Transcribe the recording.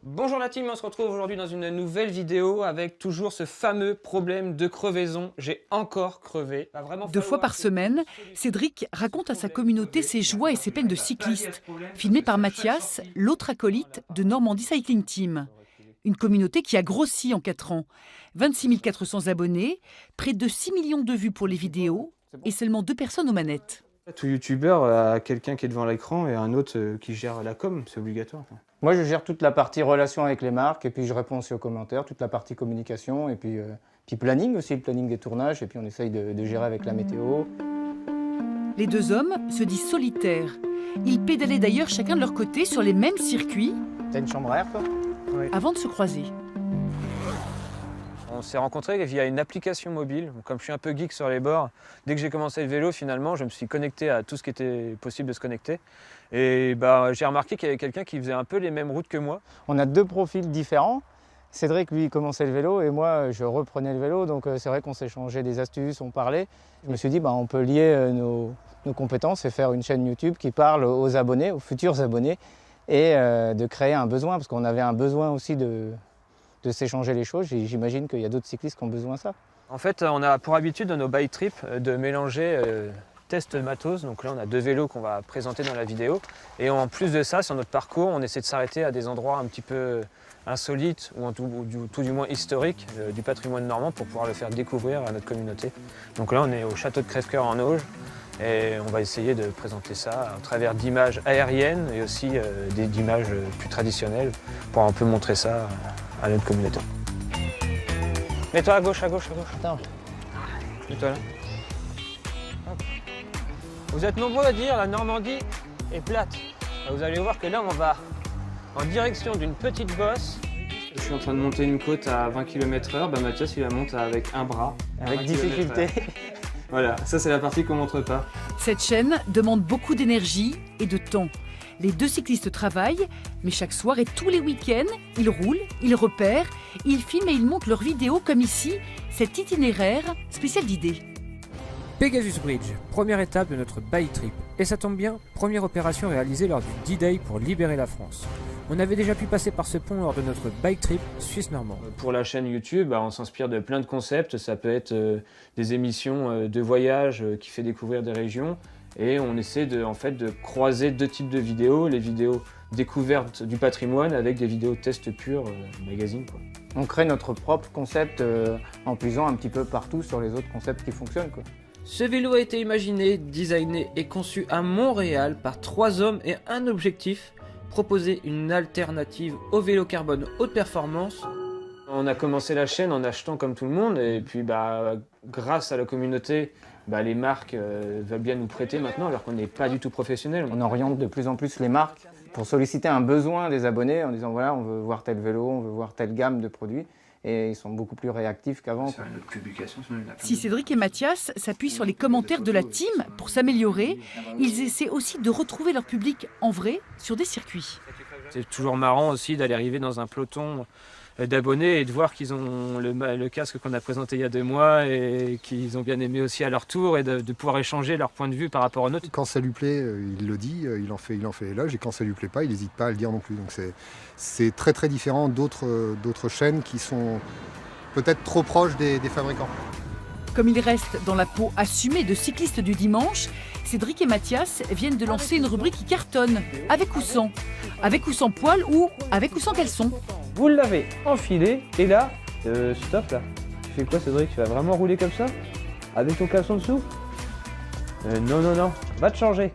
Bonjour la team, on se retrouve aujourd'hui dans une nouvelle vidéo avec toujours ce fameux problème de crevaison. J'ai encore crevé. 2 fois par semaine, Cédric raconte à sa communauté ses joies et ses peines de cycliste, filmé par Mathias, l'autre acolyte de Normandie Cycling Team. Une communauté qui a grossi en 4 ans. 26 400 abonnés, près de 6 millions de vues pour les vidéos et seulement 2 personnes aux manettes. Tout youtubeur a quelqu'un qui est devant l'écran et un autre qui gère la com, c'est obligatoire. Moi, je gère toute la partie relation avec les marques et puis je réponds aussi aux commentaires, toute la partie communication et puis planning aussi, le planning des tournages et puis on essaye de gérer avec la météo. Les 2 hommes se disent solitaires. Ils pédalaient d'ailleurs chacun de leur côté sur les mêmes circuits T'as une chambre à air, toi? avant de se croiser. On s'est rencontrés via une application mobile. Comme je suis un peu geek sur les bords, dès que j'ai commencé le vélo, finalement, je me suis connecté à tout ce qui était possible de se connecter. Et j'ai remarqué qu'il y avait quelqu'un qui faisait un peu les mêmes routes que moi. On a 2 profils différents. Cédric, lui, il commençait le vélo et moi, je reprenais le vélo. Donc c'est vrai qu'on s'échangeait des astuces, on parlait. Je me suis dit, on peut lier nos compétences et faire une chaîne YouTube qui parle aux abonnés, aux futurs abonnés, et de créer un besoin, parce qu'on avait un besoin aussi de s'échanger les choses. J'imagine qu'il y a d'autres cyclistes qui ont besoin de ça. En fait, on a pour habitude dans nos bike trips de mélanger test matos. Donc là, on a 2 vélos qu'on va présenter dans la vidéo. Et en plus de ça, sur notre parcours, on essaie de s'arrêter à des endroits un petit peu insolites ou tout du moins historiques du patrimoine normand pour pouvoir le faire découvrir à notre communauté. Donc là, on est au château de Crèvecoeur en Auge. Et on va essayer de présenter ça à travers d'images aériennes et aussi d'images plus traditionnelles pour un peu montrer ça à notre communauté. Mets-toi à gauche, à gauche, à gauche. Attends. Mets-toi là. Hop. Vous êtes nombreux à dire la Normandie est plate. Vous allez voir que là, on va en direction d'une petite bosse. Je suis en train de monter une côte à 20 km/h. Mathias, il la monte avec un bras. Avec difficulté. Voilà, ça c'est la partie qu'on montre pas. Cette chaîne demande beaucoup d'énergie et de temps. Les 2 cyclistes travaillent, mais chaque soir et tous les week-ends, ils roulent, ils repèrent, ils filment et ils montent leurs vidéos comme ici, cet itinéraire spécial d'idées. Pegasus Bridge, première étape de notre bike trip. Et ça tombe bien, première opération réalisée lors du D-Day pour libérer la France. On avait déjà pu passer par ce pont lors de notre bike trip suisse-normand. Pour la chaîne YouTube, on s'inspire de plein de concepts. Ça peut être des émissions de voyage qui fait découvrir des régions. Et on essaie de croiser 2 types de vidéos, les vidéos découvertes du patrimoine avec des vidéos test purs, magazine, quoi. On crée notre propre concept en puisant un petit peu partout sur les autres concepts qui fonctionnent, quoi. Ce vélo a été imaginé, designé et conçu à Montréal par 3 hommes et un objectif, proposer une alternative au vélo carbone haute performance. On a commencé la chaîne en achetant comme tout le monde et puis grâce à la communauté, les marques veulent bien nous prêter maintenant alors qu'on n'est pas du tout professionnel. On oriente de plus en plus les marques pour solliciter un besoin des abonnés en disant voilà, on veut voir tel vélo, on veut voir telle gamme de produits. Et ils sont beaucoup plus réactifs qu'avant. Si Cédric et Mathias s'appuient sur les commentaires de la team pour s'améliorer, ils essaient aussi de retrouver leur public en vrai sur des circuits. C'est toujours marrant aussi d'aller arriver dans un peloton d'abonnés et de voir qu'ils ont le casque qu'on a présenté il y a 2 mois et qu'ils ont bien aimé aussi à leur tour et de pouvoir échanger leur point de vue par rapport au nôtre. Quand ça lui plaît, il le dit, il en fait éloge, et quand ça lui plaît pas, il n'hésite pas à le dire non plus. Donc c'est très très différent d'autres chaînes qui sont peut-être trop proches des fabricants. Comme ils restent dans la peau assumée de cyclistes du dimanche, Cédric et Mathias viennent de lancer une rubrique qui cartonne, avec ou sans. Avec ou sans poils ou avec ou sans caleçon. Vous l'avez enfilé et là, stop là. Tu fais quoi Cédric? Tu vas vraiment rouler comme ça? Avec ton caleçon dessous? Non, va te changer.